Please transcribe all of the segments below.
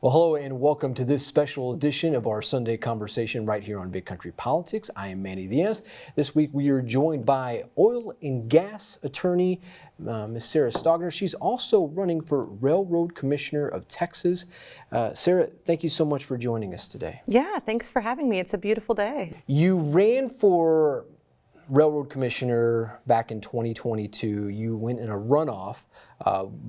Well, hello and welcome to this special edition of our Sunday conversation right here on Big Country Politics. I am Manny Diaz. This week we are joined by oil and gas attorney Ms. Sarah Stogner. She's also running for Railroad Commissioner of Texas. Sarah, thank you so much for joining us today. Yeah, thanks for having me. It's a beautiful day. You ran for Railroad Commissioner back in 2022. You went in a runoff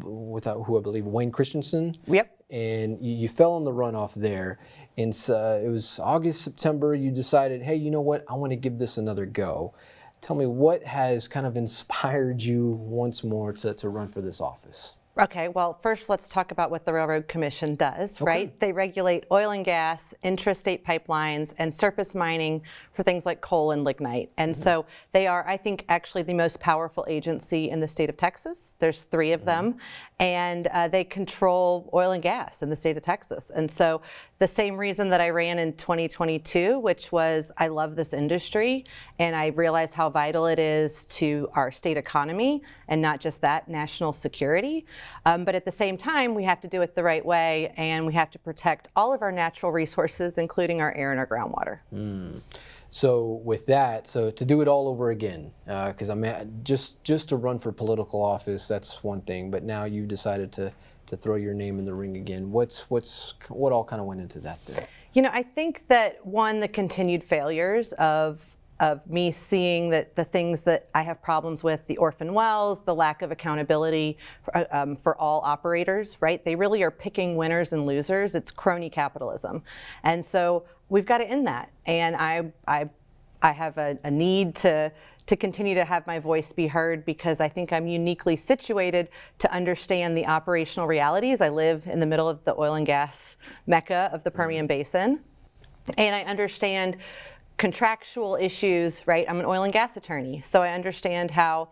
with who I believe Wayne Christensen. Yep. And you fell in the runoff there. And so it was August, September. You decided, hey, you know what? I want to give this another go. Tell me, what has kind of inspired you once more to run for this office? Okay, well, first let's talk about what the Railroad Commission does, right? They regulate oil and gas, intrastate pipelines, and surface mining for things like coal and lignite. And so they are, I think, actually the most powerful agency in the state of Texas. There's 3 of them, and they control oil and gas in the state of Texas. And so the same reason that I ran in 2022, which was I love this industry, and I realize how vital it is to our state economy, and not just that, national security. But at the same time, we have to do it the right way, and we have to protect all of our natural resources, including our air and our groundwater. So with that, so to do it all over again, because I mean, just to run for political office, that's one thing. But now you decided to throw your name in the ring again. What all kind of went into that there? You know, I think that one, the continued failures of me seeing that the things that I have problems with, the orphan wells, the lack of accountability for all operators, right? They really are picking winners and losers. It's crony capitalism. And so we've got to end that. And I have a need to continue to have my voice be heard, because I think I'm uniquely situated to understand the operational realities. I live in the middle of the oil and gas mecca of the Permian Basin, and I understand contractual issues, right? I'm an oil and gas attorney, so I understand how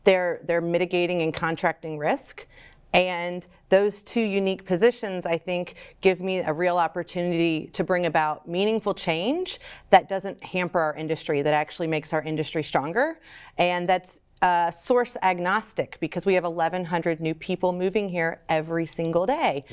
they're mitigating and contracting risk. And those 2 unique positions, I think, give me a real opportunity to bring about meaningful change that doesn't hamper our industry, that actually makes our industry stronger. And that's source agnostic, because we have 1,100 new people moving here every single day.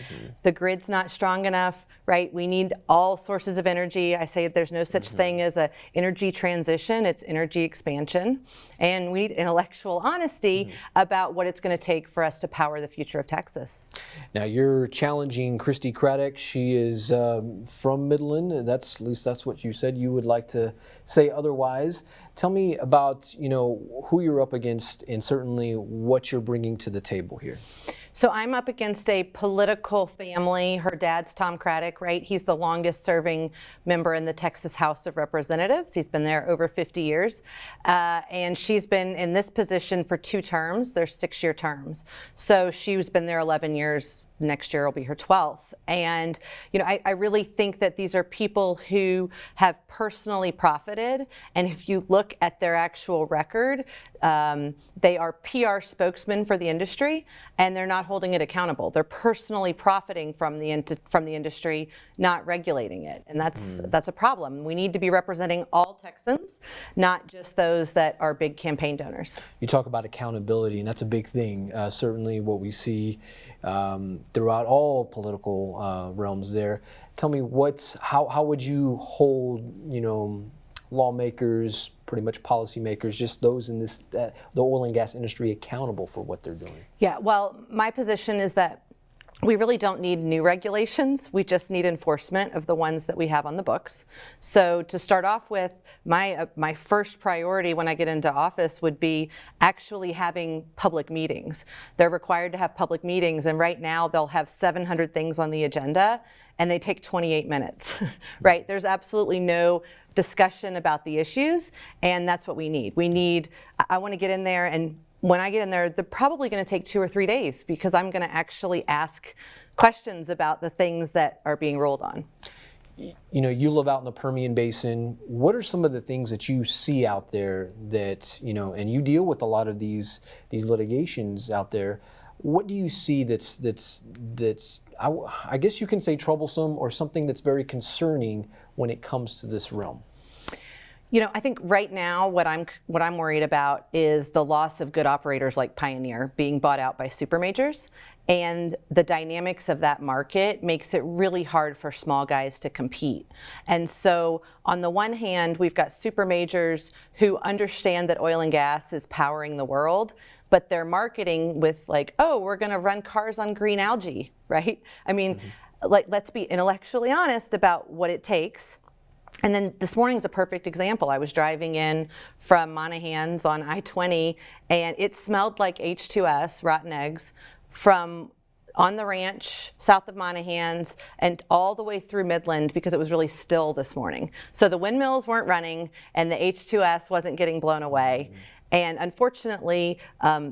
The grid's not strong enough, right? We need all sources of energy. I say there's no such thing as an energy transition, it's energy expansion. And we need intellectual honesty about what it's going to take for us to power the future of Texas. Now you're challenging Christy Craddock. She is from Midland. At least that's what you said. You would like to say otherwise. Tell me about, who you're up against, and certainly what you're bringing to the table here. So I'm up against a political family. Her dad's Tom Craddock, right? He's the longest serving member in the Texas House of Representatives. He's been there over 50 years. And she's been in this position for 2 terms. They're 6-year terms. So she's been there 11 years. Next year will be her 12th. And, I really think that these are people who have personally profited. And if you look at their actual record, they are PR spokesmen for the industry, and they're not holding it accountable. They're personally profiting from the industry, not regulating it. And that's a problem. We need to be representing all Texans, not just those that are big campaign donors. You talk about accountability, and that's a big thing. Certainly what we see throughout all political realms there. Tell me, how would you hold, lawmakers, pretty much policymakers, just those in the oil and gas industry accountable for what they're doing? Yeah, well, my position is that we really don't need new regulations. We just need enforcement of the ones that we have on the books. So to start off with, my first priority when I get into office would be actually having public meetings. They're required to have public meetings, and right now they'll have 700 things on the agenda, and they take 28 minutes, right? There's absolutely no discussion about the issues, and that's what we need. I want to get in there, and when I get in there, they're probably going to take 2 or 3 days, because I'm going to actually ask questions about the things that are being ruled on. You live out in the Permian Basin. What are some of the things that you see out there that, and you deal with a lot of these litigations out there. What do you see that's I guess you can say troublesome, or something that's very concerning when it comes to this realm? I think right now what I'm worried about is the loss of good operators like Pioneer being bought out by super majors. and the dynamics of that market makes it really hard for small guys to compete. And so on the one hand, we've got super majors who understand that oil and gas is powering the world, but they're marketing with like, oh, we're going to run cars on green algae, right? I mean, like, let's be intellectually honest about what it takes. And then this morning's a perfect example. I was driving in from Monahans on I-20, and it smelled like H2S, rotten eggs, from on the ranch south of Monahans and all the way through Midland because it was really still this morning. So the windmills weren't running and the H2S wasn't getting blown away. And unfortunately,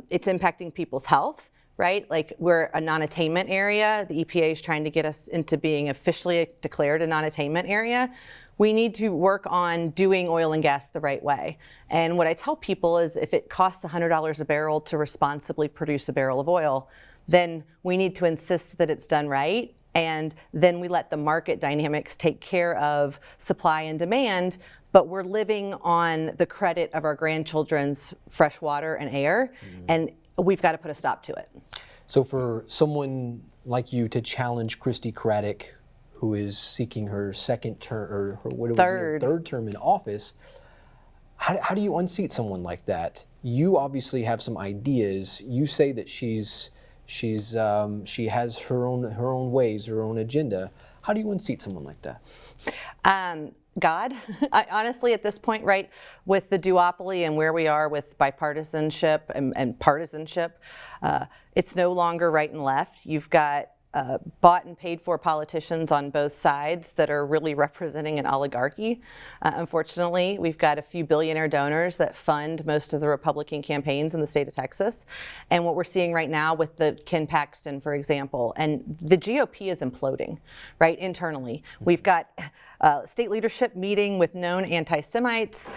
it's impacting people's health. Right? Like, we're a non-attainment area. The EPA is trying to get us into being officially declared a non-attainment area. We need to work on doing oil and gas the right way. And what I tell people is if it costs $100 a barrel to responsibly produce a barrel of oil, then we need to insist that it's done right. And then we let the market dynamics take care of supply and demand. But we're living on the credit of our grandchildren's fresh water and air. And we've got to put a stop to it. So for someone like you to challenge Christy Craddick, who is seeking her second term, or her third term in office, how do you unseat someone like that? You obviously have some ideas. You say that she has her own ways, her own agenda. How do you unseat someone like that? God, honestly, at this point, right, with the duopoly and where we are with bipartisanship and partisanship, it's no longer right and left. You've got bought and paid for politicians on both sides that are really representing an oligarchy. Unfortunately, we've got a few billionaire donors that fund most of the Republican campaigns in the state of Texas. And what we're seeing right now with the Ken Paxton, for example, and the GOP is imploding, right, internally. We've got state leadership meeting with known anti-Semites.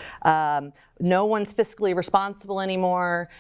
No one's fiscally responsible anymore.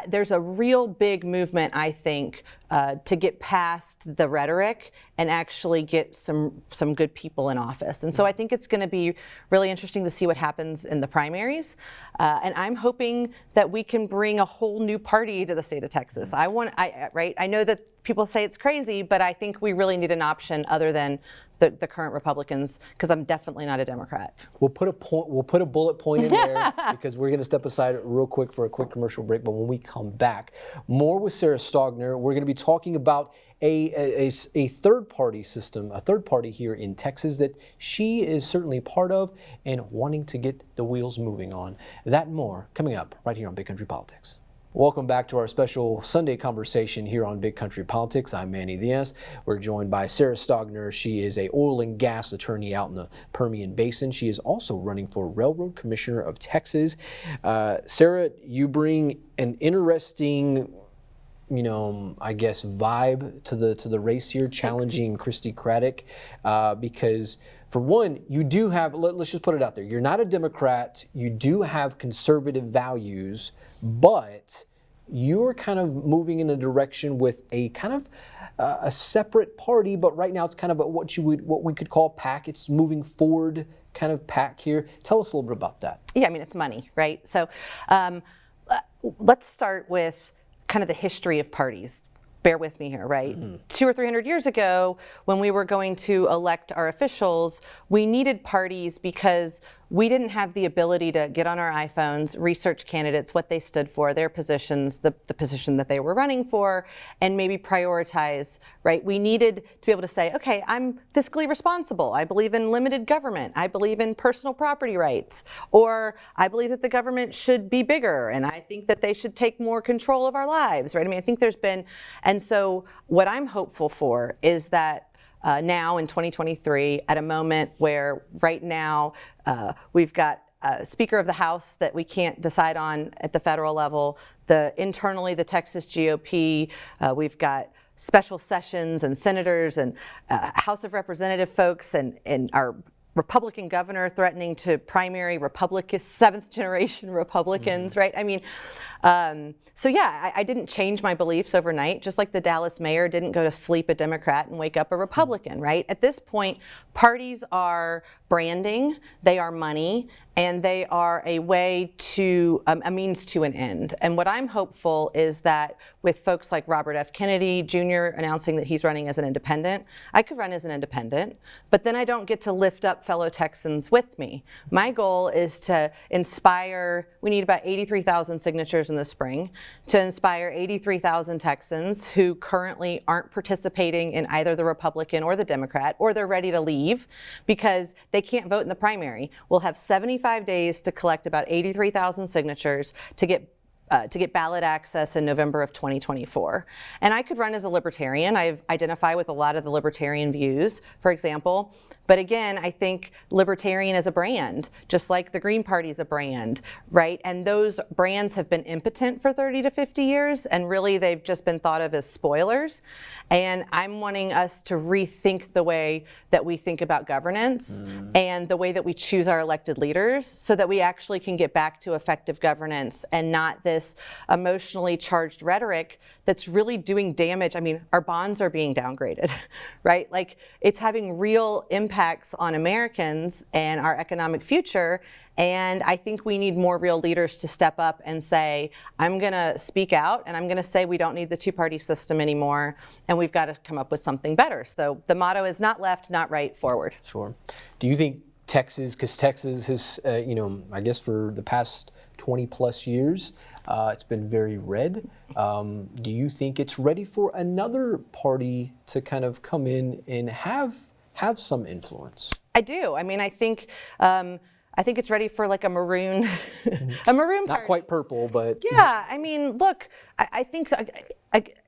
There's a real big movement, I think, to get past the rhetoric and actually get some good people in office. And so I think it's going to be really interesting to see what happens in the primaries. And I'm hoping that we can bring a whole new party to the state of Texas. I know that people say it's crazy, but I think we really need an option other than the current Republicans, because I'm definitely not a Democrat. We'll put a bullet point in there because we're going to step aside real quick for a quick commercial break. But when we come back, more with Sarah Stogner. We're going to be talking about a third-party system, a third party here in Texas that she is certainly part of and wanting to get the wheels moving on. That and more coming up right here on Big Country Politics. Welcome back to our special Sunday conversation here on Big Country Politics. I'm Manny Diaz. We're joined by Sarah Stogner. She is an oil and gas attorney out in the Permian Basin. She is also running for Railroad Commissioner of Texas. Sarah, you bring an interesting, I guess, vibe to the race here, challenging Christy Craddick, because for one, you do have, let's just put it out there, you're not a Democrat, you do have conservative values, but you're kind of moving in a direction with a kind of a separate party, but right now it's kind of what we could call PAC. It's moving forward kind of PAC here. Tell us a little bit about that. Yeah, I mean, it's money, right? So let's start with kind of the history of parties. Bear with me here, right? 200 or 300 years ago, when we were going to elect our officials, we needed parties because we didn't have the ability to get on our iPhones, research candidates, what they stood for, their positions, the position that they were running for, and maybe prioritize, right? We needed to be able to say, okay, I'm fiscally responsible. I believe in limited government. I believe in personal property rights. Or I believe that the government should be bigger, and I think that they should take more control of our lives, right? I mean, I think there's been, and so what I'm hopeful for is that now in 2023, at a moment where right now we've got a Speaker of the House that we can't decide on at the federal level, internally the Texas GOP, we've got special sessions and senators and House of Representative folks and our Republican governor threatening to primary seventh generation Republicans, right? I mean, so yeah, I didn't change my beliefs overnight, just like the Dallas mayor didn't go to sleep a Democrat and wake up a Republican, right? At this point, parties are branding, they are money, and they are a way to, a means to an end. And what I'm hopeful is that with folks like Robert F. Kennedy Jr. announcing that he's running as an independent, I could run as an independent, but then I don't get to lift up fellow Texans with me. My goal is to inspire, we need about 83,000 signatures in the spring, to inspire 83,000 Texans who currently aren't participating in either the Republican or the Democrat, or they're ready to leave because they can't vote in the primary. We'll have 75 days to collect about 83,000 signatures to get ballot access in November of 2024. And I could run as a libertarian. I identify with a lot of the libertarian views, for example. But again, I think libertarian is a brand, just like the Green Party is a brand, right? And those brands have been impotent for 30 to 50 years, and really they've just been thought of as spoilers. And I'm wanting us to rethink the way that we think about governance and the way that we choose our elected leaders so that we actually can get back to effective governance and not this emotionally charged rhetoric that's really doing damage. I mean, our bonds are being downgraded, right? Like, it's having real impacts on Americans and our economic future. And I think we need more real leaders to step up and say, I'm going to speak out and I'm going to say we don't need the two-party system anymore and we've got to come up with something better. So the motto is not left, not right, forward. Sure. Do you think Texas, because Texas has, I guess for the past 20 plus years, it's been very red. Do you think it's ready for another party to kind of come in and have some influence? I do. I mean, I think it's ready for like a maroon, a maroon party. Not quite purple, but yeah. I mean, look, I think so.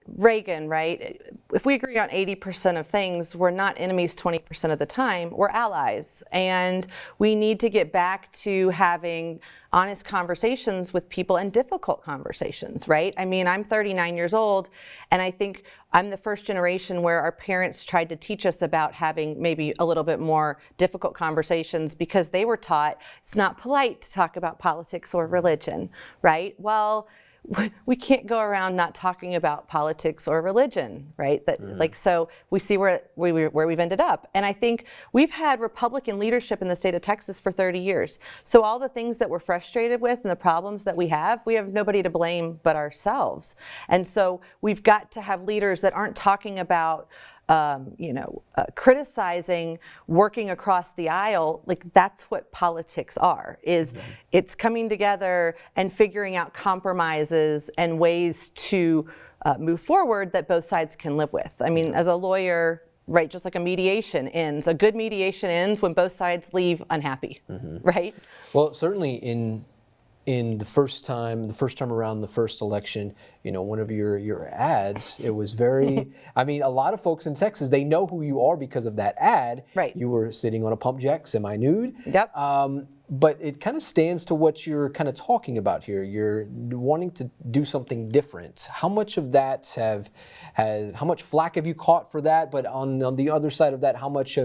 Reagan, right? If we agree on 80% of things, we're not enemies 20% of the time, we're allies. And we need to get back to having honest conversations with people and difficult conversations, right? I mean, I'm 39 years old, and I think I'm the first generation where our parents tried to teach us about having maybe a little bit more difficult conversations because they were taught it's not polite to talk about politics or religion, right? Well, we can't go around not talking about politics or religion, right? Like, so we see where we've ended up. And I think we've had Republican leadership in the state of Texas for 30 years. So all the things that we're frustrated with and the problems that we have nobody to blame but ourselves. And so we've got to have leaders that aren't talking about criticizing, working across the aisle. Like, that's what politics are, is it's coming together and figuring out compromises and ways to move forward that both sides can live with. I mean, as a lawyer, right, just like a mediation ends, a good mediation ends when both sides leave unhappy, right? Well, certainly in the first time around the first election, one of your ads, it was very, I mean, a lot of folks in Texas, they know who you are because of that ad. Right. You were sitting on a pump jack, semi-nude. Yep. But it kind of stands to what you're kind of talking about here. You're wanting to do something different. How much of that how much flack have you caught for that? But on the other side of that, how much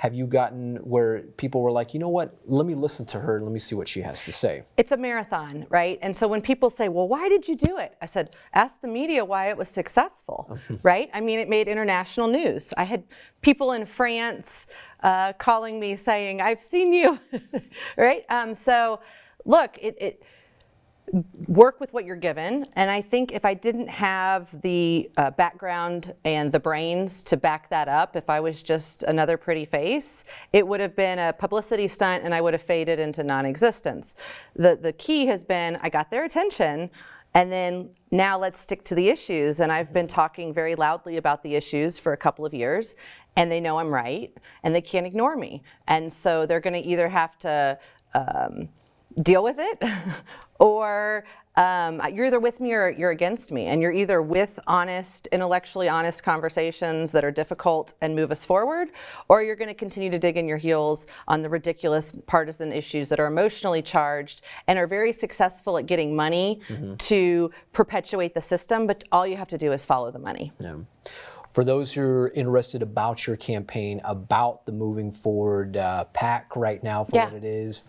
have you gotten where people were like, you know what, let me listen to her and let me see what she has to say? It's a marathon, right? And so when people say, well, why did you do it? I said, ask the media why it was successful, right? I mean, it made international news. I had people in France calling me saying, I've seen you, right? So look, work with what you're given. And I think if I didn't have the background and the brains to back that up, if I was just another pretty face, it would have been a publicity stunt and I would have faded into non-existence. The key has been, I got their attention, and then now let's stick to the issues. And I've been talking very loudly about the issues for a couple of years, and they know I'm right, and they can't ignore me. And so they're gonna either have to deal with it, or you're either with me or you're against me. And you're either with honest, intellectually honest conversations that are difficult and move us forward, or you're going to continue to dig in your heels on the ridiculous partisan issues that are emotionally charged and are very successful at getting money to perpetuate the system, but all you have to do is follow the money. Yeah. For those who are interested about your campaign, about the Moving Forward PAC right now for what it is,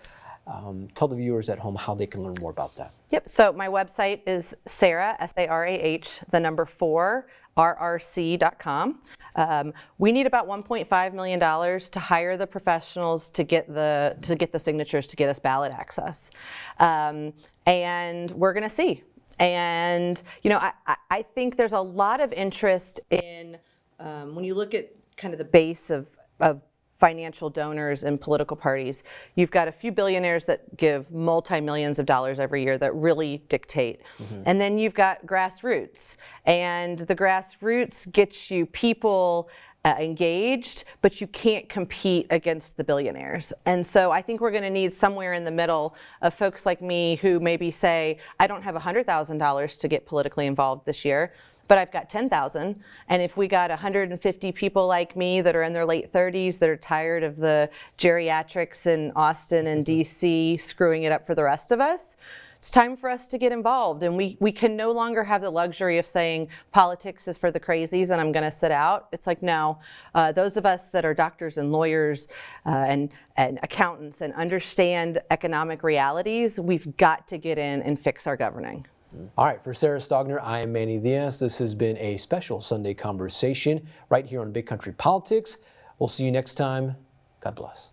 Tell the viewers at home how they can learn more about that. Yep, so my website is Sarah, S-A-R-A-H, the number 4, rrc.com. We need about $1.5 million to hire the professionals to get the signatures to get us ballot access. And we're going to see. And, you know, I think there's a lot of interest in, when you look at kind of the base of financial donors and political parties, you've got a few billionaires that give multi-millions of dollars every year that really dictate. And then you've got grassroots. And the grassroots gets you people engaged, but you can't compete against the billionaires. And so I think we're going to need somewhere in the middle of folks like me who maybe say, I don't have $100,000 to get politically involved this year, but I've got 10,000. And if we got 150 people like me that are in their late 30s that are tired of the geriatrics in Austin and DC screwing it up for the rest of us, it's time for us to get involved. And we can no longer have the luxury of saying politics is for the crazies and I'm going to sit out. It's like, no, those of us that are doctors and lawyers and accountants and understand economic realities, we've got to get in and fix our governing. All right, for Sarah Stogner, I am Manny Diaz. This has been a special Sunday conversation right here on Big Country Politics. We'll see you next time. God bless.